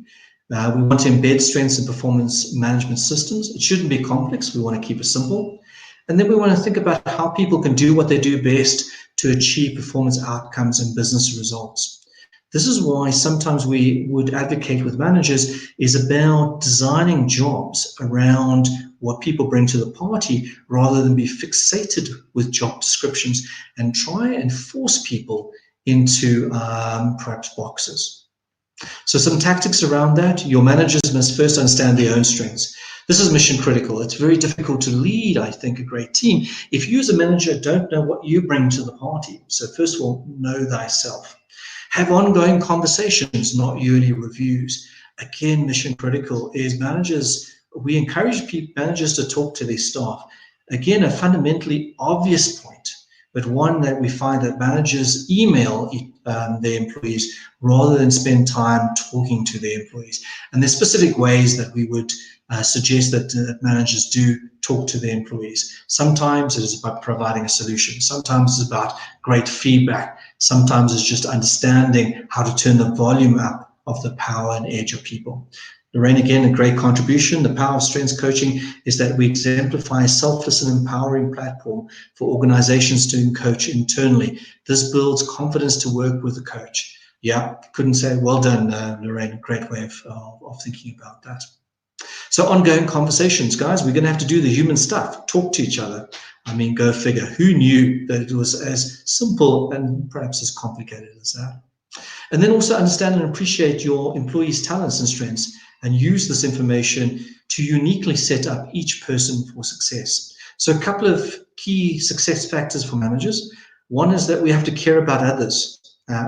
S2: We want to embed strengths in performance management systems. It shouldn't be complex. We want to keep it simple. And then we want to think about how people can do what they do best to achieve performance outcomes and business results. This is why sometimes we would advocate with managers is about designing jobs around what people bring to the party rather than be fixated with job descriptions and try and force people into perhaps boxes. So some tactics around that. Your managers must first understand their own strengths. This is mission critical. It's very difficult to lead, I think, a great team if you as a manager don't know what you bring to the party. So first of all, know thyself. Have ongoing conversations, not yearly reviews. Again, mission critical is managers. We encourage managers to talk to their staff. Again, a fundamentally obvious point, but one that we find that managers email their employees rather than spend time talking to their employees. And there's specific ways that we would suggest that managers do talk to their employees. Sometimes it is about providing a solution. Sometimes it's about great feedback. Sometimes it's just understanding how to turn the volume up of the power and edge of people. Lorraine, again, a great contribution. The power of strengths coaching is that we exemplify a selfless and empowering platform for organizations to coach internally. This builds confidence to work with the coach. Yeah, couldn't say well done, Lorraine. Great way of thinking about that. So ongoing conversations, guys, we're going to have to do the human stuff, talk to each other. I mean, go figure. Who knew that it was as simple and perhaps as complicated as that? And then also understand and appreciate your employees' talents and strengths and use this information to uniquely set up each person for success. So a couple of key success factors for managers. One is that we have to care about others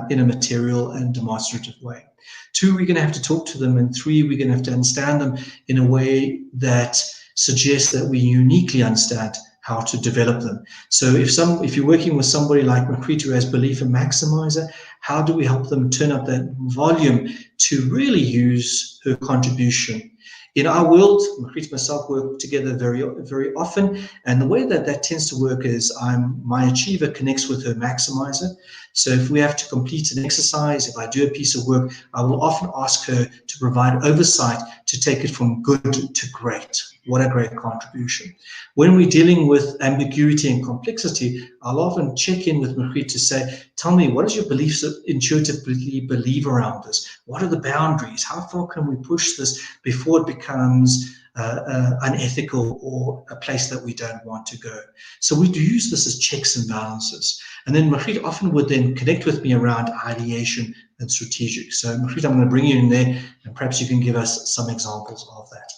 S2: in a material and demonstrative way. 2, we're going to have to talk to them. And 3, we're going to have to understand them in a way that suggests that we uniquely understand how to develop them. So if you're working with somebody like Makrit who has belief in maximizer, how do we help them turn up that volume to really use her contribution? In our world, Makrit and myself work together very, very often, and the way that tends to work is my achiever connects with her maximizer. So if we have to complete an exercise, if I do a piece of work, I will often ask her to provide oversight to take it from good to great. What a great contribution. When we're dealing with ambiguity and complexity, I'll often check in with Makrit to say, tell me, what is your beliefs intuitively believe around this? What are the boundaries? How far can we push this before it becomes unethical or a place that we don't want to go? So we do use this as checks and balances. And then Makrit often would then connect with me around ideation and strategic. So Makrit, I'm going to bring you in there, and perhaps you can give us some examples of that.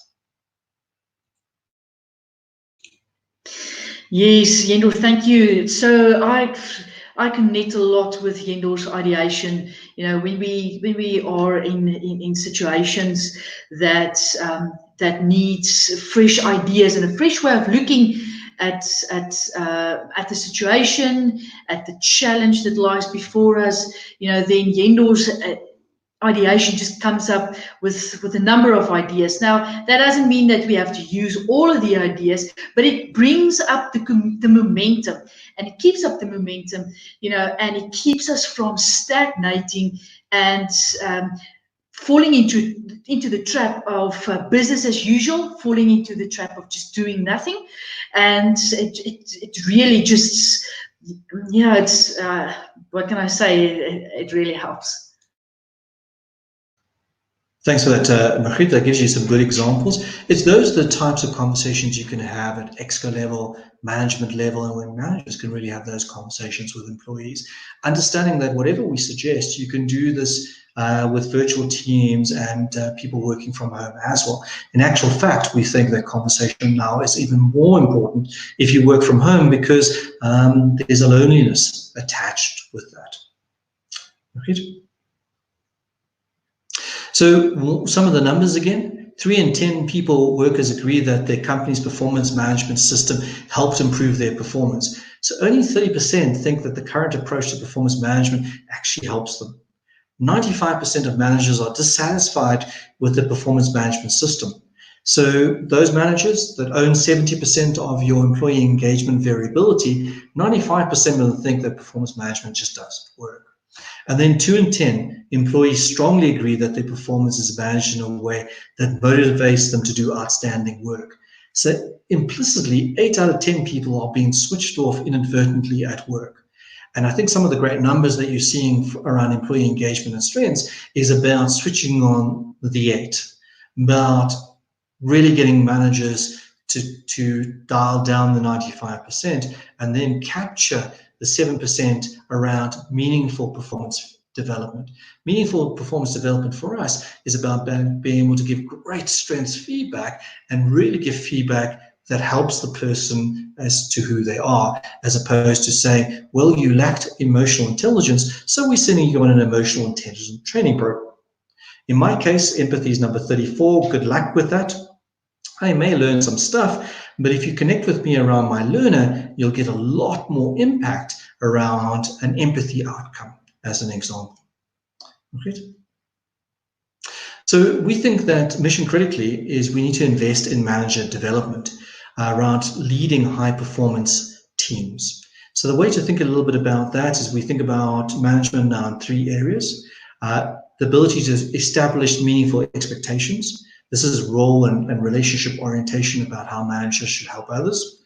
S1: Yes, Yendor, thank you. So I connect a lot with Yendor's ideation. You know, when we are in situations that that needs fresh ideas and a fresh way of looking at the situation, at the challenge that lies before us, you know, then Yendor's ideation just comes up with a number of ideas. Now, that doesn't mean that we have to use all of the ideas, but it brings up the momentum, and it keeps up the momentum, you know, and it keeps us from stagnating and falling into the trap of business as usual, falling into the trap of just doing nothing. And it really just, yeah, it's, what can I say? It really helps.
S2: Thanks for that, Makrit. That gives you some good examples. Those are the types of conversations you can have at exco level, management level, and when managers can really have those conversations with employees. Understanding that whatever we suggest, you can do this with virtual teams and people working from home as well. In actual fact, we think that conversation now is even more important if you work from home, because there's a loneliness attached with that. Makrit? So some of the numbers again, 3 in 10 workers agree that their company's performance management system helped improve their performance. So only 30% think that the current approach to performance management actually helps them. 95% of managers are dissatisfied with the performance management system. So those managers that own 70% of your employee engagement variability, 95% of them think that performance management just doesn't work. And then 2 in 10 employees strongly agree that their performance is managed in a way that motivates them to do outstanding work. So implicitly, 8 out of 10 people are being switched off inadvertently at work. And I think some of the great numbers that you're seeing around employee engagement and strengths is about switching on the 8, about really getting managers to dial down the 95% and then capture the 7% around meaningful performance development. Meaningful performance development for us is about being able to give great strengths feedback and really give feedback that helps the person as to who they are, as opposed to saying, well, you lacked emotional intelligence, so we're sending you on an emotional intelligence training program. In my case, empathy is number 34. Good luck with that. I may learn some stuff, but if you connect with me around my learner, you'll get a lot more impact around an empathy outcome, as an example. Okay. So we think that mission critically is we need to invest in manager development around leading high performance teams. So the way to think a little bit about that is we think about management now in 3 areas. The ability to establish meaningful expectations. This is role and relationship orientation about how managers should help others.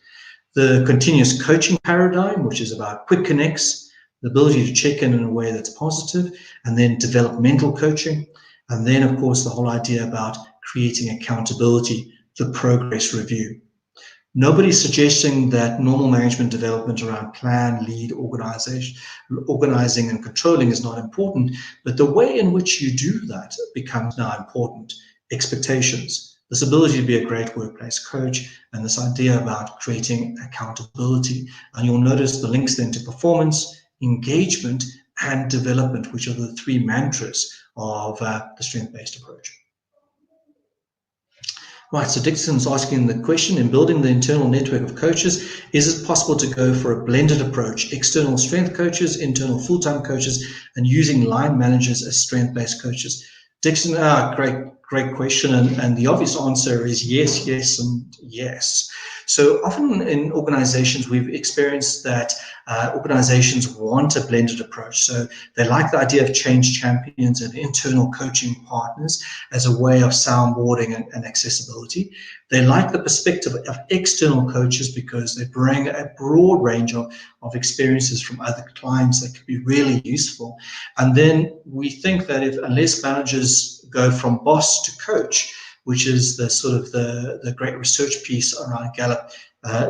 S2: The continuous coaching paradigm, which is about quick connects, the ability to check in a way that's positive, and then developmental coaching. And then, of course, the whole idea about creating accountability, the progress review. Nobody's suggesting that normal management development around plan, lead, organizing and controlling is not important, but the way in which you do that becomes now important. Expectations, this ability to be a great workplace coach, and this idea about creating accountability. And you'll notice the links then to performance, engagement, and development, which are the three mantras of the strength-based approach. Right, so Dixon's asking the question, in building the internal network of coaches, is it possible to go for a blended approach, external strength coaches, internal full-time coaches, and using line managers as strength-based coaches? Dixon, great question, and the obvious answer is yes, yes, and yes. So often in organizations, we've experienced that organizations want a blended approach. So they like the idea of change champions and internal coaching partners as a way of soundboarding and accessibility. They like the perspective of external coaches because they bring a broad range of experiences from other clients that could be really useful. And then we think that unless managers go from boss to coach, which is the sort of the great research piece around Gallup,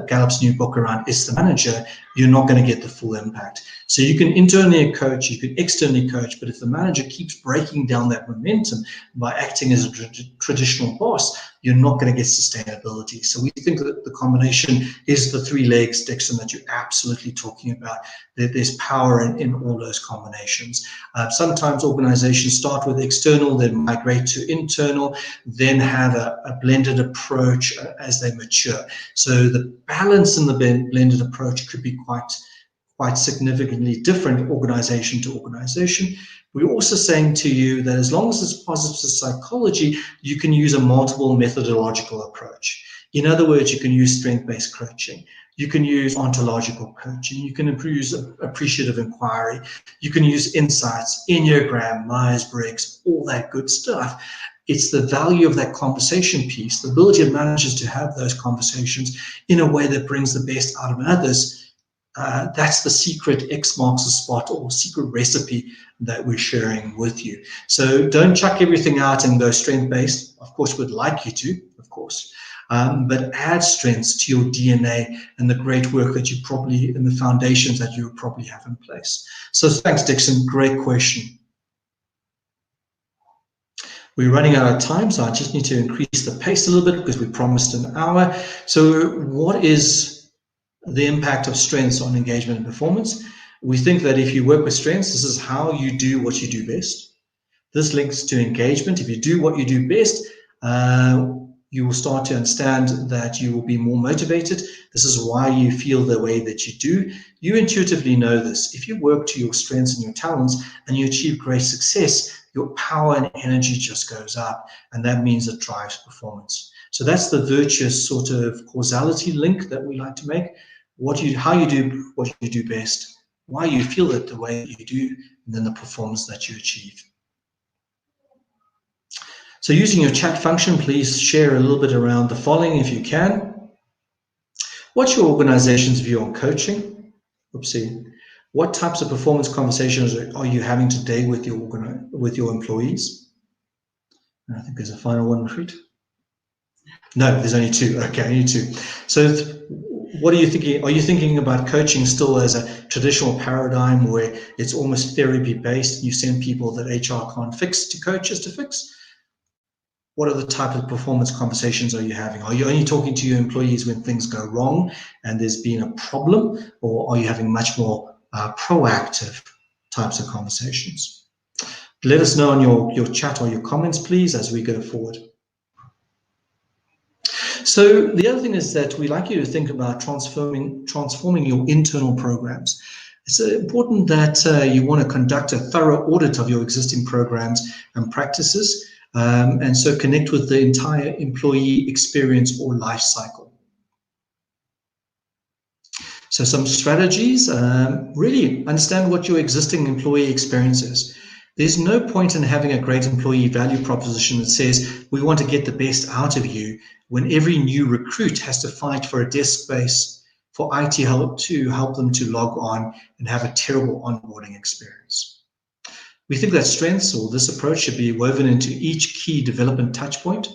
S2: Gallup's new book around Is the Manager, you're not going to get the full impact. So you can internally coach, you can externally coach, but if the manager keeps breaking down that momentum by acting as a traditional boss, you're not going to get sustainability. So we think that the combination is the three legs, Dixon, that you're absolutely talking about. There's power in all those combinations. Sometimes organizations start with external, then migrate to internal, then have a blended approach as they mature. So the balance in the blended approach could be quite significantly different organization to organization. We're also saying to you that as long as it's positive psychology, you can use a multiple methodological approach. In other words, you can use strength-based coaching. You can use ontological coaching. You can use appreciative inquiry. You can use insights, Enneagram, Myers-Briggs, all that good stuff. It's the value of that conversation piece, the ability of managers to have those conversations in a way that brings the best out of others. That's the secret X marks the spot or secret recipe that we're sharing with you. So don't chuck everything out and go strength-based. Of course, we'd like you to, of course. But add strengths to your DNA and the great work that you probably, and the foundations that you probably have in place. So thanks, Dixon. Great question. We're running out of time, so I just need to increase the pace a little bit because we promised an hour. So what is the impact of strengths on engagement and performance? We think that if you work with strengths, this is how you do what you do best. This links to engagement. If you do what you do best, you will start to understand that you will be more motivated. This is why you feel the way that you do. You intuitively know this. If you work to your strengths and your talents and you achieve great success, your power and energy just goes up, and that means it drives performance. So that's the virtuous sort of causality link that we like to make. How you do what you do best, why you feel it the way that you do, and then the performance that you achieve. So using your chat function, please share a little bit around the following if you can. What's your organization's view on coaching? Oopsie. What types of performance conversations are you having today with your employees? And I think there's a final one, Preet. No, there's only two. Okay, only two. So what are you thinking? Are you thinking about coaching still as a traditional paradigm where it's almost therapy-based? You send people that HR can't fix to coaches to fix? What are the type of performance conversations are you having? Are you only talking to your employees when things go wrong and there's been a problem, or are you having much more proactive types of conversations? Let us know on your chat or your comments, please, as we go forward. So the other thing is that we like you to think about transforming your internal programs. It's important that you want to conduct a thorough audit of your existing programs and practices, and so connect with the entire employee experience or life cycle. So some strategies, really understand what your existing employee experience is. There's no point in having a great employee value proposition that says, we want to get the best out of you, when every new recruit has to fight for a desk space for IT help to help them to log on and have a terrible onboarding experience. We think that strengths, or this approach, should be woven into each key development touch point.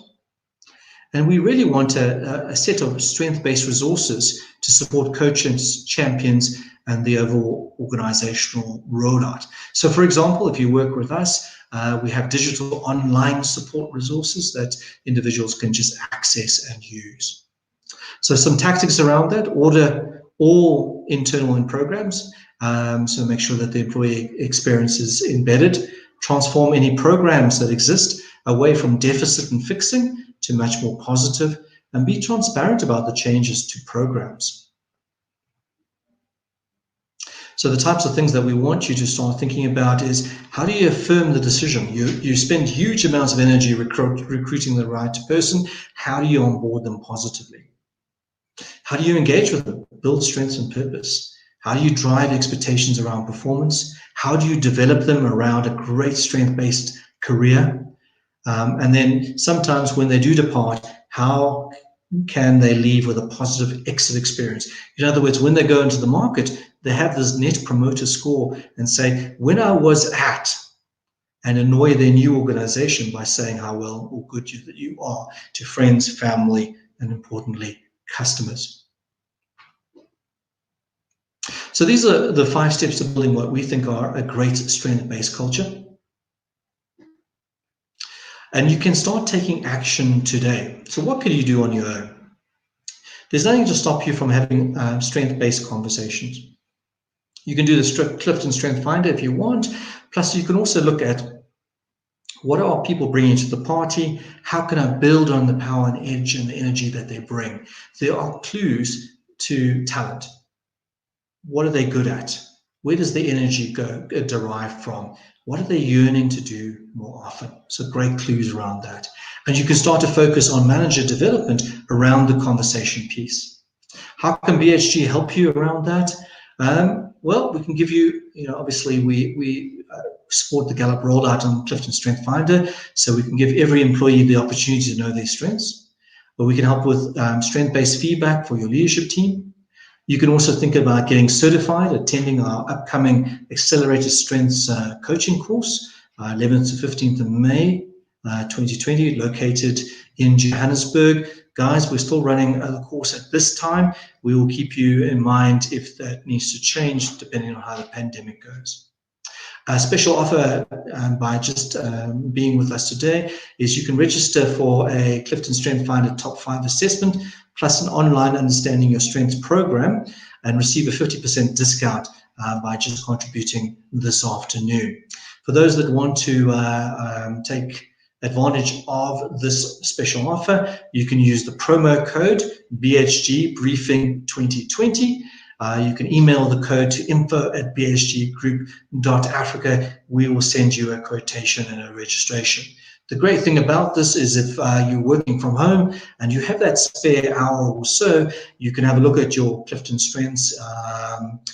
S2: And we really want a set of strength-based resources to support coaches, champions, and the overall organizational rollout. So for example, if you work with us, We have digital online support resources that individuals can just access and use. So some tactics around that: order all internal and programs. So make sure that the employee experience is embedded. Transform any programs that exist away from deficit and fixing to much more positive, and be transparent about the changes to programs. So the types of things that we want you to start thinking about is, how do you affirm the decision? You spend huge amounts of energy recruiting the right person. How do you onboard them positively? How do you engage with them? Build strengths and purpose. How do you drive expectations around performance? How do you develop them around a great strength-based career? And then sometimes when they do depart, how can they leave with a positive exit experience? In other words, when they go into the market, they have this net promoter score and say, when I was at, and annoy their new organization by saying how well or good that you are to friends, family, and importantly, customers. So these are the 5 steps to building what we think are a great strength-based culture. And you can start taking action today. So what can you do on your own? There's nothing to stop you from having strength-based conversations. You can do the Clifton Strength Finder if you want. Plus, you can also look at, what are people bringing to the party? How can I build on the power and edge and the energy that they bring? There are clues to talent. What are they good at? Where does the energy derive from? What are they yearning to do more often? So great clues around that. And you can start to focus on manager development around the conversation piece. How can BHG help you around that? Well, we can give you, obviously we support the Gallup rollout on Clifton Strength Finder, so we can give every employee the opportunity to know their strengths. But we can help with strength-based feedback for your leadership team. You can also think about getting certified, attending our upcoming Accelerated Strengths coaching course, 11th to 15th of May 2020, located in Johannesburg. Guys, we're still running the course at this time. We will keep you in mind if that needs to change, depending on how the pandemic goes. A special offer by just being with us today is you can register for a Clifton Strength Finder Top 5 assessment, plus an online Understanding Your Strengths program, and receive a 50% discount by just contributing this afternoon. For those that want to take advantage of this special offer, you can use the promo code BHG Briefing 2020. You can email the code to info@bhggroup.africa. We will send you a quotation and a registration. The great thing about this is if you're working from home and you have that spare hour or so, you can have a look at your Clifton Strengths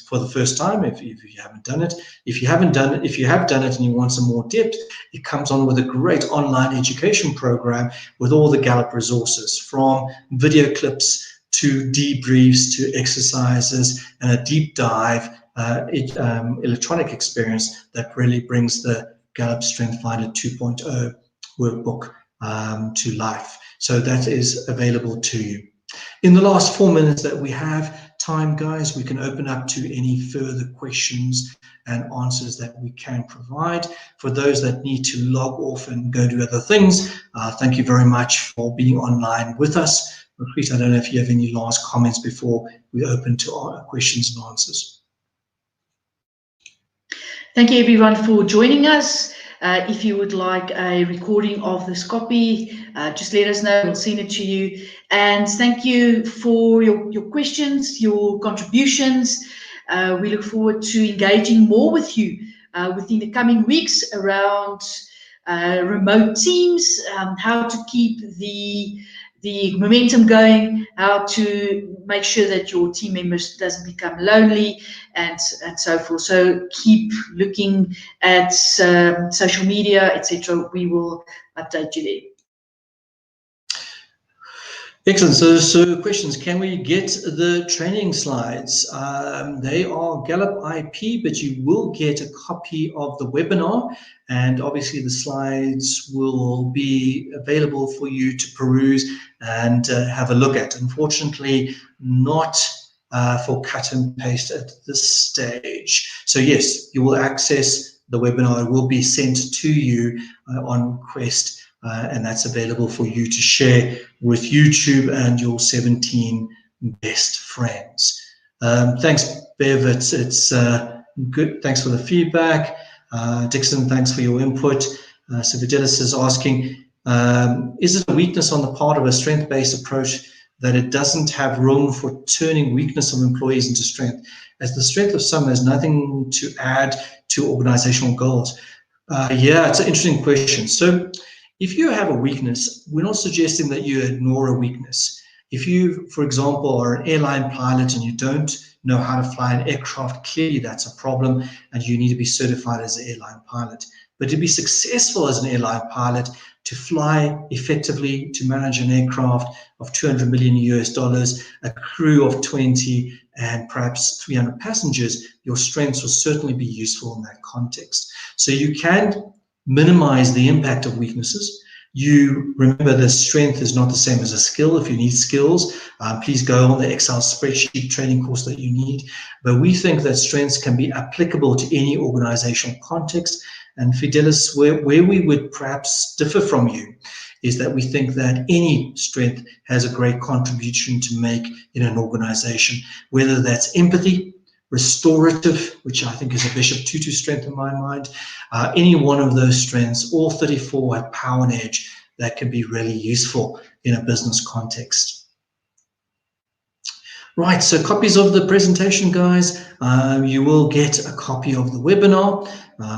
S2: for the first time if you haven't done it. If you have done it and you want some more depth, it comes on with a great online education program with all the Gallup resources, from video clips to debriefs to exercises and a deep dive electronic experience that really brings the Gallup Strength Finder 2.0 workbook to life. So that is available to you. In the last 4 minutes that we have time, guys, we can open up to any further questions and answers that we can provide. For those that need to log off and go do other things, thank you very much for being online with us. Chris, I don't know if you have any last comments before we open to our questions and answers.
S1: Thank you everyone for joining us. If you would like a recording of this copy, just let us know, we'll send it to you. And thank you for your questions, your contributions. We look forward to engaging more with you within the coming weeks around remote teams, how to keep the momentum going, how to make sure that your team members doesn't become lonely, and so forth. So keep looking at social media, etc. We will update you there.
S2: Excellent. So questions. Can we get the training slides? They are Gallup IP, but you will get a copy of the webinar, and obviously the slides will be available for you to peruse and have a look at. Unfortunately, not for cut and paste at this stage. So yes, you will access the webinar will be sent to you on request, and that's available for you to share with YouTube and your 17 best friends. Thanks, Bev. It's good. Thanks for the feedback. Dixon, thanks for your input. So Fidelis is asking, is it a weakness on the part of a strength-based approach that it doesn't have room for turning weakness of employees into strength, as the strength of some has nothing to add to organizational goals? Yeah, it's an interesting question. So if you have a weakness, we're not suggesting that you ignore a weakness. If you, for example, are an airline pilot and you don't know how to fly an aircraft, clearly that's a problem and you need to be certified as an airline pilot. But to be successful as an airline pilot, to fly effectively, to manage an aircraft of $200 million US, a crew of 20 and perhaps 300 passengers, your strengths will certainly be useful in that context. So you can minimize the impact of weaknesses. You remember that strength is not the same as a skill. If you need skills, please go on the Excel spreadsheet training course that you need. But we think that strengths can be applicable to any organizational context. And Fidelis, where we would perhaps differ from you is that we think that any strength has a great contribution to make in an organization, whether that's empathy, restorative, which I think is a Bishop Tutu strength in my mind. Any one of those strengths, all 34 have power and edge that can be really useful in a business context. Right, so copies of the presentation, guys. You will get a copy of the webinar.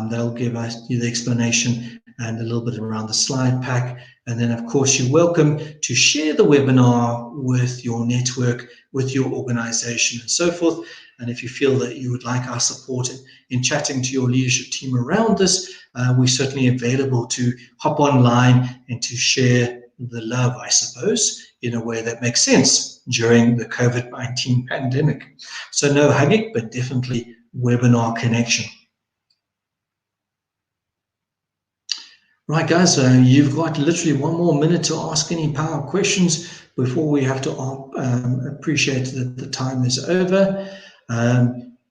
S2: That'll give you the explanation and a little bit around the slide pack. And then, of course, you're welcome to share the webinar with your network, with your organization, and so forth. And if you feel that you would like our support in chatting to your leadership team around this, we're certainly available to hop online and to share the love, I suppose, in a way that makes sense during the COVID-19 pandemic. So no hugging, but definitely webinar connection. Right, guys, you've got literally 1 more minute to ask any power questions before we have to appreciate that the time is over.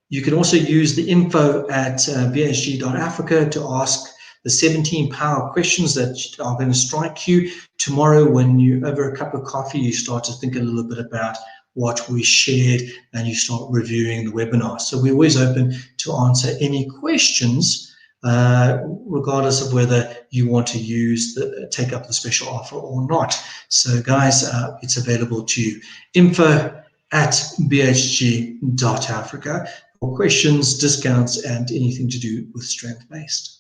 S2: You can also use the info at bhg.africa to ask the 17 power questions that are going to strike you tomorrow when you, over a cup of coffee, you start to think a little bit about what we shared and you start reviewing the webinar. So we're always open to answer any questions, regardless of whether you want to take up the special offer or not. So guys, it's available to you. Info at bhg.africa for questions, discounts, and anything to do with strength-based.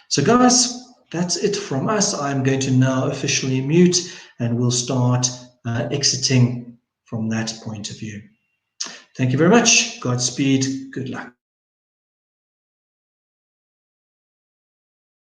S2: So guys, that's it from us. I'm going to now officially mute and we'll start exiting from that point of view. Thank you very much. Godspeed. Good luck.